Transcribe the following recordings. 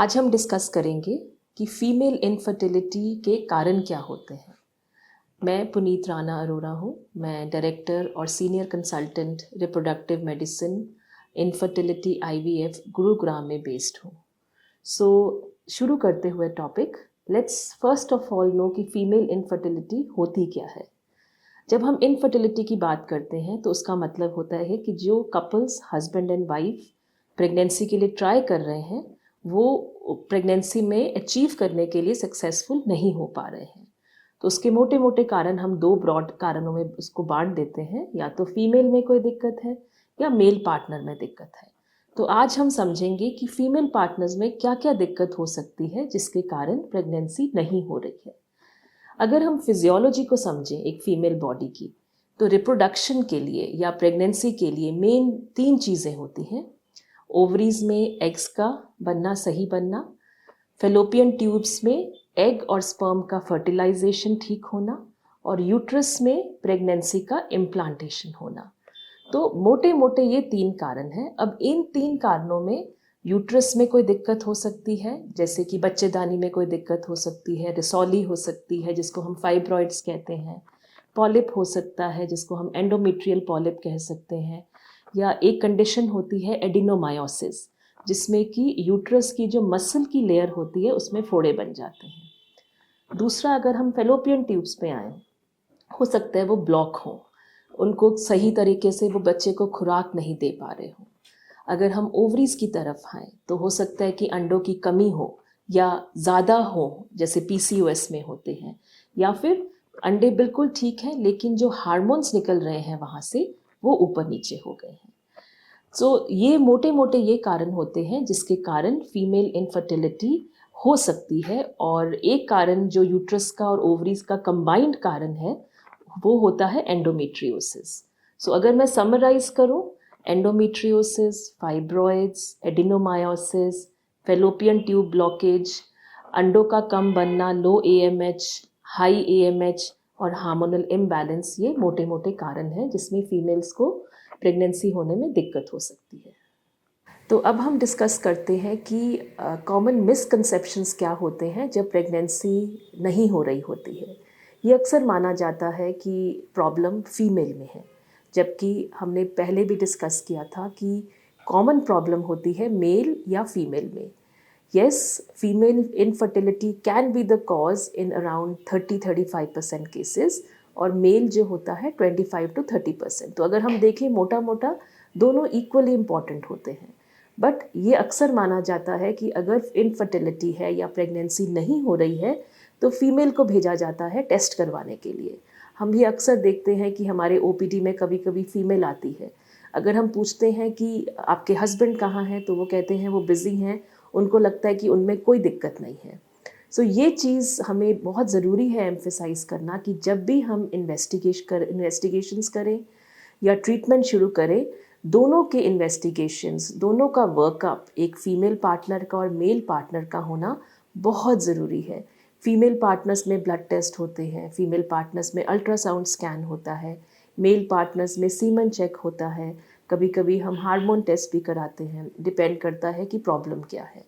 आज हम डिस्कस करेंगे कि फीमेल इनफर्टिलिटी के कारण क्या होते हैं। मैं पुनीत राणा अरोड़ा हूँ। मैं डायरेक्टर और senior consultant reproductive medicine infertility IVF Gurugram में बेस्ड हूँ। सो शुरू करते हुए topic, let's first of all know कि फीमेल इनफर्टिलिटी होती क्या है। जब हम इनफर्टिलिटी की बात करते हैं तो उसका मतलब होता है कि जो couples husband and wife pregnancy के लिए ट्राई कर रहे हैं वो प्रेगनेंसी में अचीव करने के लिए सक्सेसफुल नहीं हो पा रहे हैं। तो उसके मोटे मोटे कारण हम दो ब्रॉड कारणों में उसको बांट देते हैं, या तो फीमेल में कोई दिक्कत है या मेल पार्टनर में दिक्कत है। तो आज हम समझेंगे कि फीमेल पार्टनर्स में क्या क्या दिक्कत हो सकती है जिसके कारण प्रेगनेंसी नहीं हो रही है। अगर हम फिजियोलॉजी को समझें एक फीमेल बॉडी की, तो रिप्रोडक्शन के लिए या प्रेगनेंसी के लिए मेन 3 चीज़ें होती हैं। ओवरीज में एग्स का बनना, सही बनना, फेलोपियन ट्यूब्स में एग और स्पर्म का फर्टिलाइजेशन ठीक होना, और यूट्रस में प्रेगनेंसी का इम्प्लांटेशन होना। तो मोटे मोटे ये 3 कारण हैं। अब इन 3 कारणों में यूट्रस में कोई दिक्कत हो सकती है, जैसे कि बच्चेदानी में कोई दिक्कत हो सकती है, रिसोली हो सकती है जिसको हम फाइब्रॉइड्स कहते हैं, पॉलिप हो सकता है जिसको हम एंडोमेट्रियल पॉलिप कह सकते हैं, या एक कंडीशन होती है एडिनोमायोसिस जिसमें कि यूट्रस की जो मसल की लेयर होती है उसमें फोड़े बन जाते हैं। दूसरा, अगर हम फेलोपियन ट्यूब्स पे आए, हो सकता है वो ब्लॉक हो, उनको सही तरीके से वो बच्चे को खुराक नहीं दे पा रहे हो। अगर हम ओवरीज की तरफ आए तो हो सकता है कि अंडों की कमी हो या ज़्यादा हो, जैसे पीसीओएस में होते हैं, या फिर अंडे बिल्कुल ठीक हैं लेकिन जो हार्मोन्स निकल रहे हैं वहाँ से वो ऊपर नीचे हो गए हैं। सो ये मोटे मोटे ये कारण होते हैं जिसके कारण फीमेल इनफर्टिलिटी हो सकती है। और एक कारण जो यूट्रस का और ओवरीज का कंबाइंड कारण है वो होता है एंडोमेट्रियोसिस। सो अगर मैं समराइज करूं, endometriosis, fibroids, adenomyosis, fallopian tube blockage, अंडों का कम बनना, लो एएमएच, हाई एएमएच और हार्मोनल इम्बैलेंस, ये मोटे मोटे कारण हैं जिसमें फीमेल्स को प्रेगनेंसी होने में दिक्कत हो सकती है। तो अब हम डिस्कस करते हैं कि कॉमन मिसकंसेप्शंस क्या होते हैं जब प्रेगनेंसी नहीं हो रही होती है। ये अक्सर माना जाता है कि प्रॉब्लम फीमेल में है, जबकि हमने पहले भी डिस्कस किया था कि कॉमन प्रॉब्लम होती है मेल या फीमेल में। Yes, female infertility can be the cause in around 30-35% cases, और मेल जो होता है 25-30%। तो अगर हम देखें मोटा मोटा दोनों इक्वली इम्पॉर्टेंट होते हैं, बट ये अक्सर माना जाता है कि अगर इनफर्टिलिटी है या प्रेगनेंसी नहीं हो रही है तो फीमेल को भेजा जाता है टेस्ट करवाने के लिए। हम ये अक्सर देखते हैं कि हमारे ओपीडी में कभी कभी फीमेल आती है। अगर हम पूछते हैं कि आपके हस्बैंड कहाँ हैं तो वो कहते हैं वो बिज़ी हैं, उनको लगता है कि उनमें कोई दिक्कत नहीं है। सो ये चीज़ हमें बहुत ज़रूरी है एम्फेसाइज करना कि जब भी हम इन्वेस्टिगेशंस करें या ट्रीटमेंट शुरू करें, दोनों के इन्वेस्टिगेशंस, दोनों का वर्कअप, एक फ़ीमेल पार्टनर का और मेल पार्टनर का होना बहुत ज़रूरी है। फीमेल पार्टनर्स में ब्लड टेस्ट होते हैं, फीमेल पार्टनर्स में अल्ट्रासाउंड स्कैन होता है, मेल पार्टनर्स में सीमन चेक होता है, कभी कभी हम हार्मोन टेस्ट भी कराते हैं, डिपेंड करता है कि प्रॉब्लम क्या है।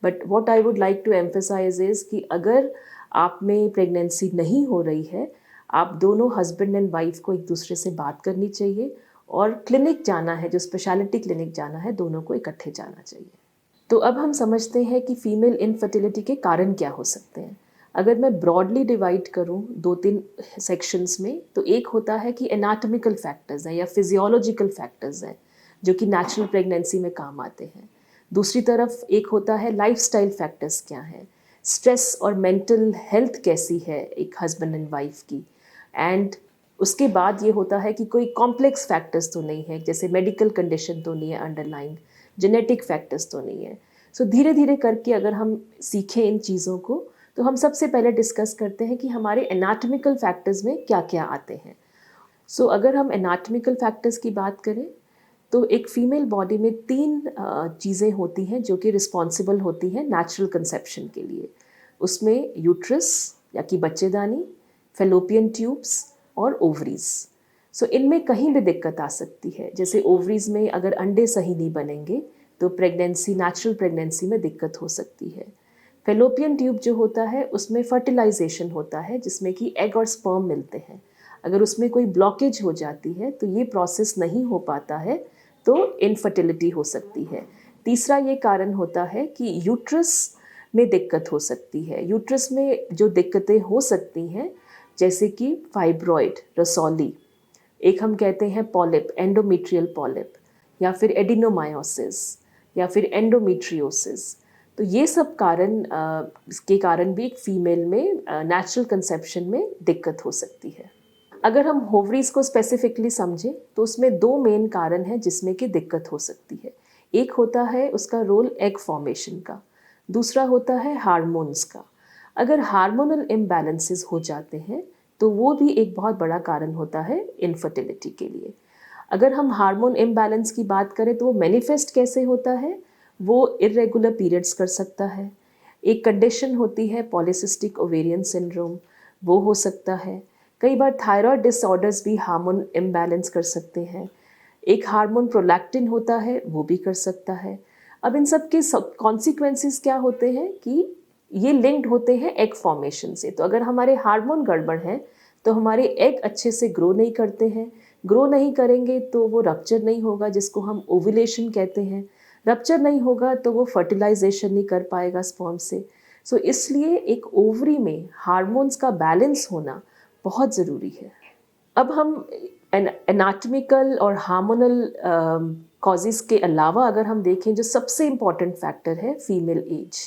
But what I would like to emphasize is कि अगर आप में प्रेगनेंसी नहीं हो रही है, आप दोनों हस्बैंड एंड वाइफ को एक दूसरे से बात करनी चाहिए, और क्लिनिक जाना है, जो स्पेशलिटी क्लिनिक जाना है, दोनों को इकट्ठे जाना चाहिए। तो अब हम समझते हैं कि फीमेल इनफर्टिलिटी के कारण क्या हो सकते हैं। अगर मैं ब्रॉडली डिवाइड करूं 2-3 सेक्शंस में, तो एक होता है कि एनाटॉमिकल फैक्टर्स हैं या फिजियोलॉजिकल फैक्टर्स हैं जो कि नेचुरल प्रेगनेंसी में काम आते हैं। दूसरी तरफ एक होता है लाइफस्टाइल फैक्टर्स क्या हैं, स्ट्रेस और मेंटल हेल्थ कैसी है एक हस्बैंड एंड वाइफ की, एंड उसके बाद ये होता है कि कोई कॉम्प्लेक्स फैक्टर्स तो नहीं है, जैसे मेडिकल कंडीशन तो नहीं है अंडरलाइन, जेनेटिक फैक्टर्स तो नहीं है। सो धीरे धीरे करके अगर हम सीखें इन चीज़ों को, तो हम सबसे पहले डिस्कस करते हैं कि हमारे एनाटॉमिकल फैक्टर्स में क्या क्या आते हैं। सो अगर हम एनाटॉमिकल फैक्टर्स की बात करें तो एक फीमेल बॉडी में 3 चीज़ें होती हैं जो कि रिस्पॉन्सिबल होती हैं नेचुरल कंसेप्शन के लिए। उसमें यूट्रस या कि बच्चेदानी, फेलोपियन ट्यूब्स और ओवरीज। सो इनमें कहीं भी दिक्कत आ सकती है। जैसे ओवरीज में अगर अंडे सही नहीं बनेंगे तो प्रेगनेंसी, नेचुरल प्रेगनेंसी में दिक्कत हो सकती है। फेलोपियन ट्यूब जो होता है उसमें फर्टिलाइजेशन होता है, जिसमें कि एग और स्पर्म मिलते हैं। अगर उसमें कोई ब्लॉकेज हो जाती है तो ये प्रोसेस नहीं हो पाता है, तो इनफर्टिलिटी हो सकती है। तीसरा ये कारण होता है कि यूट्रस में दिक्कत हो सकती है। यूट्रस में जो दिक्कतें हो सकती हैं, जैसे कि फाइब्रॉइड, रसौली, एक हम कहते हैं पॉलिप, एंडोमेट्रियल पॉलिप, या फिर एडिनोमायोसिस, या फिर एंडोमेट्रियोसिस। तो ये सब कारण के कारण भी एक फीमेल में नेचुरल कंसेप्शन में दिक्कत हो सकती है। अगर हम ओवरीज को स्पेसिफिकली समझें तो उसमें दो मेन कारण हैं जिसमें कि दिक्कत हो सकती है। एक होता है उसका रोल एग फॉर्मेशन का, दूसरा होता है हार्मोन्स का। अगर हार्मोनल इम्बैलेंसेस हो जाते हैं तो वो भी एक बहुत बड़ा कारण होता है इनफर्टिलिटी के लिए। अगर हम हार्मोन इम्बैलेंस की बात करें तो वो मैनिफेस्ट कैसे होता है? वो इरेगुलर पीरियड्स कर सकता है। एक कंडीशन होती है पॉलीसिस्टिक ओवेरियन सिंड्रोम, वो हो सकता है। कई बार थायराइड डिसऑर्डर्स भी हार्मोन इम्बैलेंस कर सकते हैं। एक हार्मोन प्रोलैक्टिन होता है, वो भी कर सकता है। अब इन सब के कॉन्सिक्वेंसेस क्या होते हैं कि ये लिंक्ड होते हैं एग फॉर्मेशन से। तो अगर हमारे हार्मोन गड़बड़ हैं तो हमारे एग अच्छे से ग्रो नहीं करते हैं। ग्रो नहीं करेंगे तो वो रप्चर नहीं होगा, जिसको हम ओव्यूलेशन कहते हैं। रप्चर नहीं होगा तो वो फर्टिलाइजेशन नहीं कर पाएगा स्पर्म से। सो इसलिए एक ओवरी में हार्मोन्स का बैलेंस होना बहुत ज़रूरी है। अब हम एनाटॉमिकल और हार्मोनल कॉजेज़ के अलावा अगर हम देखें, जो सबसे इम्पॉर्टेंट फैक्टर है फीमेल एज।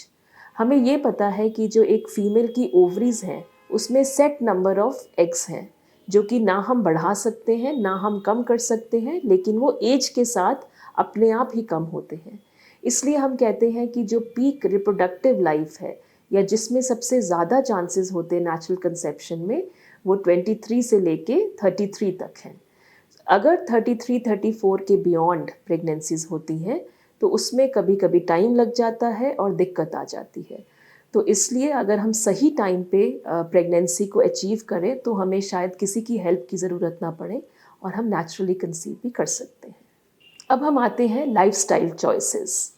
हमें ये पता है कि जो एक फीमेल की ओवरीज हैं उसमें सेट नंबर ऑफ एग्स हैं, जो कि ना हम बढ़ा सकते हैं ना हम कम कर सकते हैं, लेकिन वो एज के साथ अपने आप ही कम होते हैं। इसलिए हम कहते हैं कि जो पीक रिप्रोडक्टिव लाइफ है, या जिसमें सबसे ज़्यादा चांसेस होते हैं नेचुरल कंसेप्शन में, वो 23 से लेके 33 तक हैं। अगर 33-34 के बियॉन्ड प्रेगनेंसीज होती हैं तो उसमें कभी कभी टाइम लग जाता है और दिक्कत आ जाती है। तो इसलिए अगर हम सही टाइम पे प्रेगनेंसी को अचीव करें तो हमें शायद किसी की हेल्प की ज़रूरत ना पड़े और हम नेचुरली कंसीव भी कर सकते हैं। अब हम आते हैं लाइफस्टाइल चॉइसेस।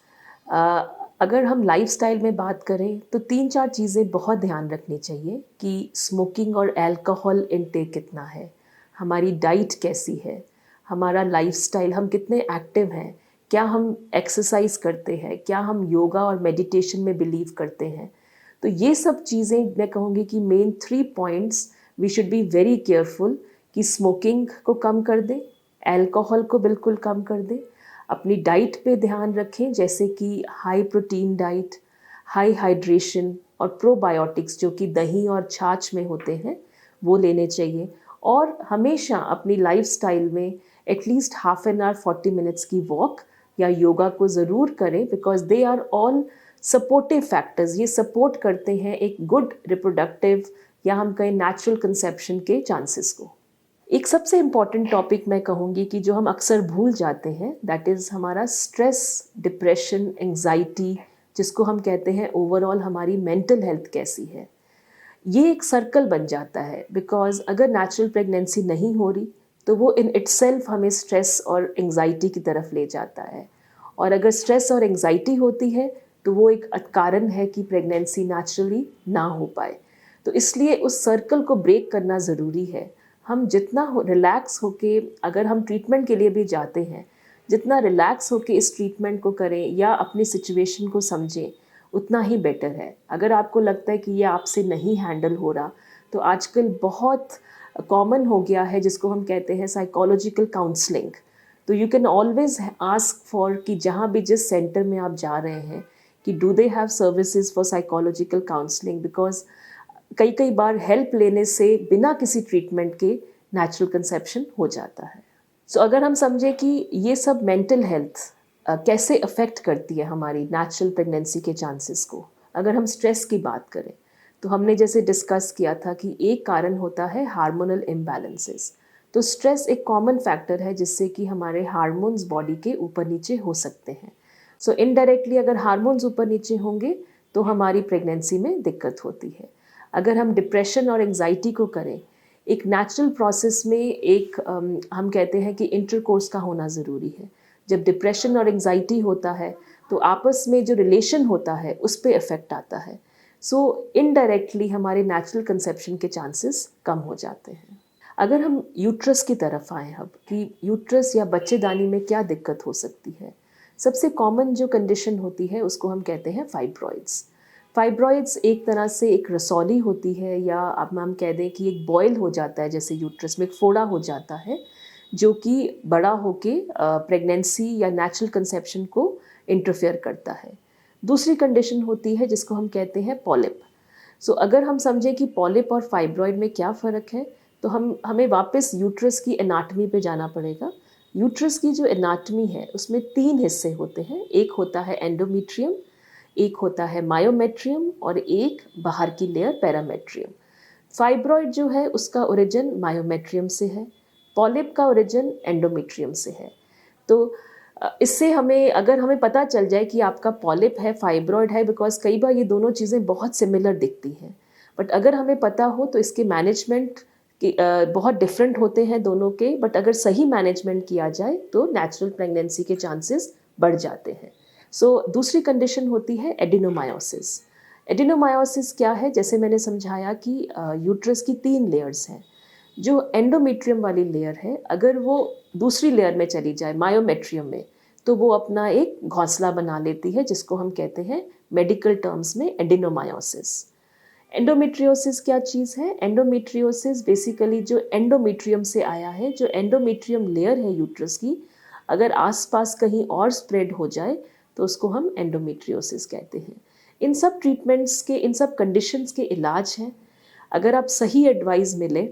अगर हम लाइफस्टाइल में बात करें तो 3-4 चीज़ें बहुत ध्यान रखनी चाहिए कि स्मोकिंग और अल्कोहल इनटेक कितना है, हमारी डाइट कैसी है, हमारा लाइफस्टाइल, हम कितने एक्टिव हैं, क्या हम एक्सरसाइज करते हैं, क्या हम योगा और मेडिटेशन में बिलीव करते हैं। तो ये सब चीज़ें मैं कहूँगी कि main 3 points we should be very careful कि स्मोकिंग को कम कर दें, अल्कोहल को बिल्कुल कम कर दें, अपनी डाइट पे ध्यान रखें, जैसे कि high protein diet, high hydration और प्रोबायोटिक्स जो कि दही और छाछ में होते हैं वो लेने चाहिए। और हमेशा अपनी लाइफस्टाइल में at least half an hour 40 minutes की वॉक या योगा को ज़रूर करें, because they are all supportive factors. ये सपोर्ट करते हैं एक गुड रिप्रोडक्टिव या हम कहें नेचुरल कंसेप्शन के चांसेस को। एक सबसे इम्पॉर्टेंट टॉपिक मैं कहूँगी कि जो हम अक्सर भूल जाते हैं, दैट इज़ हमारा स्ट्रेस, डिप्रेशन, एंग्जाइटी, जिसको हम कहते हैं ओवरऑल हमारी मेंटल हेल्थ कैसी है। ये एक सर्कल बन जाता है, बिकॉज अगर नेचुरल प्रेगनेंसी नहीं हो रही तो वो इन इटसेल्फ हमें स्ट्रेस और एंग्जाइटी की तरफ ले जाता है, और अगर स्ट्रेस और एंग्जाइटी होती है तो वो एक कारण है कि प्रेगनेंसी नेचुरली ना हो पाए। तो इसलिए उस सर्कल को ब्रेक करना ज़रूरी है। हम जितना रिलैक्स होके, अगर हम ट्रीटमेंट के लिए भी जाते हैं, जितना रिलैक्स होके इस ट्रीटमेंट को करें या अपनी सिचुएशन को समझें, उतना ही बेटर है। अगर आपको लगता है कि ये आपसे नहीं हैंडल हो रहा, तो आजकल बहुत कॉमन हो गया है जिसको हम कहते हैं साइकोलॉजिकल काउंसलिंग। तो you can always ask for कि जहाँ भी जिस सेंटर में आप जा रहे हैं कि do they have services for psychological counselling, because कई बार हेल्प लेने से बिना किसी ट्रीटमेंट के नेचुरल कंसेप्शन हो जाता है। सो अगर हम समझें कि ये सब मेंटल हेल्थ कैसे अफेक्ट करती है हमारी नेचुरल प्रेगनेंसी के चांसेस को, अगर हम स्ट्रेस की बात करें तो हमने जैसे डिस्कस किया था कि एक कारण होता है हार्मोनल इम्बैलेंसेस। तो स्ट्रेस एक कॉमन फैक्टर है जिससे कि हमारे हार्मोन्स बॉडी के ऊपर नीचे हो सकते हैं। सो इनडायरेक्टली अगर हार्मोन्स ऊपर नीचे होंगे तो हमारी प्रेगनेंसी में दिक्कत होती है। अगर हम डिप्रेशन और एंग्जाइटी को करें, एक नेचुरल प्रोसेस में एक हम कहते हैं कि इंटरकोर्स का होना ज़रूरी है। जब डिप्रेशन और एंजाइटी होता है तो आपस में जो रिलेशन होता है उस पर इफ़ेक्ट आता है। सो इनडायरेक्टली हमारे नेचुरल कंसेप्शन के चांसेस कम हो जाते हैं। अगर हम यूट्रस की तरफ आएँ अब कि यूट्रस या बच्चेदानी में क्या दिक्कत हो सकती है, सबसे कॉमन जो कंडीशन होती है उसको हम कहते हैं फाइब्रॉइड्स। फाइब्रॉइड्स एक तरह से एक रसौली होती है, या अब हम कह दें कि एक बॉयल हो जाता है, जैसे यूट्रस में एक फोड़ा हो जाता है जो कि बड़ा होके प्रेगनेंसी या नेचुरल कंसेप्शन को इंटरफेयर करता है। दूसरी कंडीशन होती है जिसको हम कहते हैं पॉलिप। सो अगर हम समझें कि पॉलिप और फाइब्रॉइड में क्या फ़र्क है, तो हमें वापस यूट्रस की एनाटमी पे जाना पड़ेगा। यूट्रस की जो एनाटमी है उसमें 3 हिस्से होते हैं। एक होता है एंडोमेट्रियम, एक होता है मायोमेट्रियम और एक बाहर की लेयर पैरामेट्रियम। फाइब्रॉइड जो है उसका ओरिजिन मायोमेट्रियम से है, पॉलिप का ओरिजिन एंडोमेट्रियम से है। तो इससे अगर हमें पता चल जाए कि आपका पॉलिप है, फाइब्रॉइड है, बिकॉज कई बार ये दोनों चीज़ें बहुत सिमिलर दिखती हैं, बट अगर हमें पता हो तो इसके मैनेजमेंट बहुत डिफरेंट होते हैं दोनों के, बट अगर सही मैनेजमेंट किया जाए तो नेचुरल प्रेगनेंसी के चांसेस बढ़ जाते हैं। दूसरी कंडीशन होती है एडिनोमायोसिस। एडिनोमायोसिस क्या है, जैसे मैंने समझाया कि यूट्रस की 3 लेयर्स हैं। जो एंडोमेट्रियम वाली लेयर है, अगर वो दूसरी लेयर में चली जाए मायोमेट्रियम में, तो वो अपना एक घोंसला बना लेती है जिसको हम कहते हैं मेडिकल टर्म्स में एडिनोमायोसिस। एंडोमेट्रियोसिस क्या चीज़ है? एंडोमेट्रियोसिस बेसिकली जो एंडोमेट्रियम से आया है, जो एंडोमेट्रियम लेयर है यूट्रस की, अगर आसपास कहीं और स्प्रेड हो जाए तो उसको हम एंडोमेट्रियोसिस कहते हैं। इन सब ट्रीटमेंट्स के, इन सब कंडीशंस के इलाज हैं। अगर आप सही एडवाइस मिले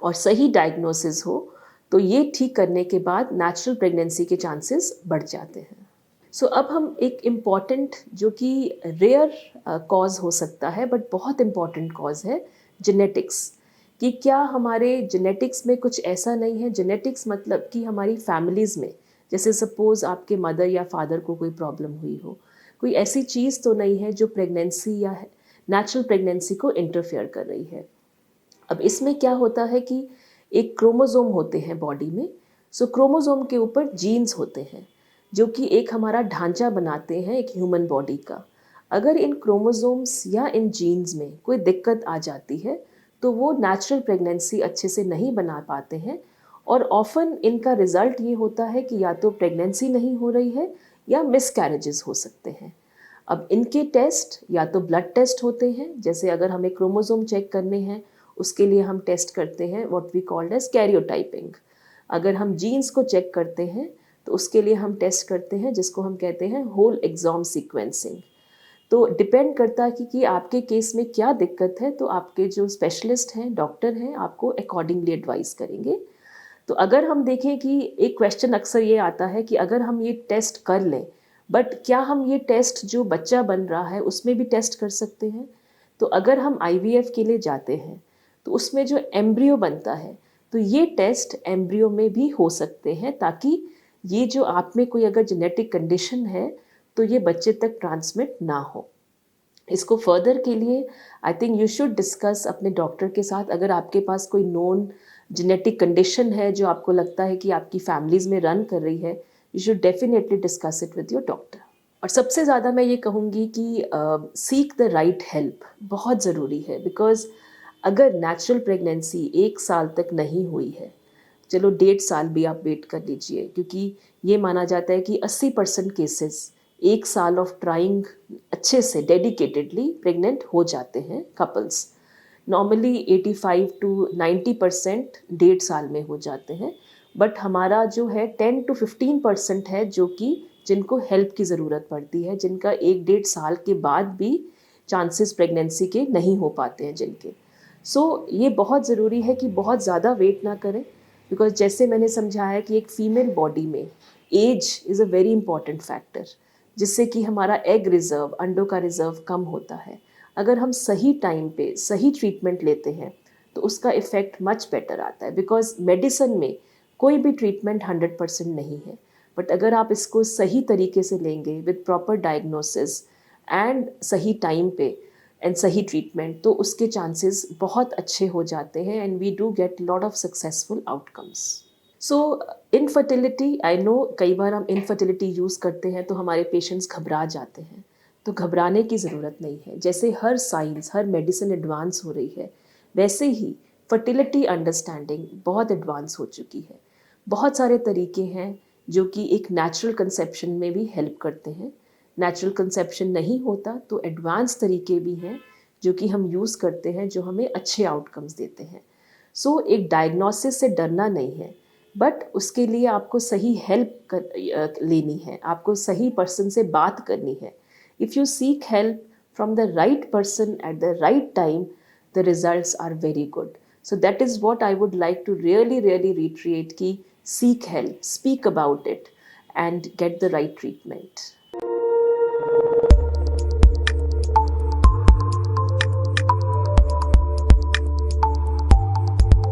और सही डायग्नोसिस हो तो ये ठीक करने के बाद नेचुरल प्रेगनेंसी के चांसेस बढ़ जाते हैं। अब हम एक इम्पॉर्टेंट, जो कि रेयर कॉज हो सकता है बट बहुत इम्पॉर्टेंट कॉज है, जेनेटिक्स। कि क्या हमारे जेनेटिक्स में कुछ ऐसा नहीं है? जेनेटिक्स मतलब कि हमारी फैमिलीज़ में, जैसे सपोज़ आपके मदर या फादर को कोई प्रॉब्लम हुई हो, कोई ऐसी चीज़ तो नहीं है जो प्रेगनेंसी या नेचुरल प्रेगनेंसी को इंटरफेयर कर रही है। अब इसमें क्या होता है कि एक क्रोमोसोम होते हैं बॉडी में। क्रोमोसोम के ऊपर जीन्स होते हैं जो कि एक हमारा ढांचा बनाते हैं एक ह्यूमन बॉडी का। अगर इन क्रोमोसोम्स या इन जीन्स में कोई दिक्कत आ जाती है तो वो नेचुरल प्रेगनेंसी अच्छे से नहीं बना पाते हैं, और ऑफन इनका रिज़ल्ट ये होता है कि या तो प्रेगनेंसी नहीं हो रही है या मिसकैरेजेस हो सकते हैं। अब इनके टेस्ट या तो ब्लड टेस्ट होते हैं, जैसे अगर हमें क्रोमोसोम चेक करने हैं उसके लिए हम टेस्ट करते हैं what we called as karyotyping. अगर हम जीन्स को चेक करते हैं तो उसके लिए हम टेस्ट करते हैं जिसको हम कहते हैं होल एक्सोम सीक्वेंसिंग। तो डिपेंड करता है कि आपके केस में क्या दिक्कत है, तो आपके जो स्पेशलिस्ट हैं, डॉक्टर हैं, आपको अकॉर्डिंगली एडवाइस करेंगे। तो अगर हम देखें कि एक क्वेश्चन अक्सर ये आता है कि अगर हम ये टेस्ट कर लें, बट क्या हम ये टेस्ट जो बच्चा बन रहा है उसमें भी टेस्ट कर सकते हैं? तो अगर हम आईवीएफ के लिए जाते हैं तो उसमें जो एम्ब्रियो बनता है, तो ये टेस्ट एम्ब्रियो में भी हो सकते हैं, ताकि ये जो आप में कोई अगर जेनेटिक कंडीशन है तो ये बच्चे तक ट्रांसमिट ना हो। इसको फर्दर के लिए I think you should discuss अपने डॉक्टर के साथ। अगर आपके पास कोई नोन जेनेटिक कंडीशन है जो आपको लगता है कि आपकी फैमिलीज़ में रन कर रही है, you should definitely discuss it with your doctor. और सबसे ज़्यादा मैं ये कहूँगी कि सीक द राइट हेल्प बहुत ज़रूरी है, बिकॉज़ अगर नेचुरल प्रेगनेंसी 1 साल तक नहीं हुई है, चलो 1.5 साल भी आप वेट कर लीजिए, क्योंकि ये माना जाता है कि 80% केसेस 1 साल ऑफ ट्राइंग अच्छे से डेडिकेटेडली प्रेग्नेंट हो जाते हैं कपल्स। नॉर्मली 85 to 90% 1.5 साल में हो जाते हैं, बट हमारा जो है 10 to 15% है जो कि जिनको हेल्प की ज़रूरत पड़ती है, जिनका 1-1.5 साल के बाद भी चांसेस प्रेगनेंसी के नहीं हो पाते हैं जिनके। ये बहुत ज़रूरी है कि बहुत ज़्यादा वेट ना करें, बिकॉज जैसे मैंने समझाया कि एक फ़ीमेल बॉडी में age is a very important factor, जिससे कि हमारा एग रिज़र्व, अंडों का रिज़र्व कम होता है। अगर हम सही टाइम पे सही ट्रीटमेंट लेते हैं तो उसका इफ़ेक्ट मच बेटर आता है, बिकॉज मेडिसिन में कोई भी ट्रीटमेंट 100% नहीं है, बट अगर आप इसको सही तरीके से लेंगे विद प्रॉपर डायग्नोसिस एंड सही टाइम पे एंड सही ट्रीटमेंट, तो उसके चांसेस बहुत अच्छे हो जाते हैं, and we do get lot of successful outcomes. Infertility, I know कई बार हम इनफर्टिलिटी यूज़ करते हैं तो हमारे पेशेंट्स घबरा जाते हैं, तो घबराने की ज़रूरत नहीं है। जैसे हर साइंस, हर मेडिसिन एडवांस हो रही है, वैसे ही फर्टिलिटी अंडरस्टैंडिंग बहुत एडवांस हो चुकी है। बहुत सारे तरीके हैं जो कि एक नेचुरल कंसेप्शन में भी हेल्प करते हैं। नेचुरल कंसेप्शन नहीं होता तो एडवांस तरीके भी हैं जो कि हम यूज़ करते हैं, जो हमें अच्छे आउटकम्स देते हैं। सो एक डायग्नोसिस से डरना नहीं है, बट उसके लिए आपको सही हेल्प लेनी है, आपको सही पर्सन से बात करनी है। If you seek help from the right person at the right time, the results are very good. So that is what I would like to really reiterate, ki seek help, speak about it and get the right treatment.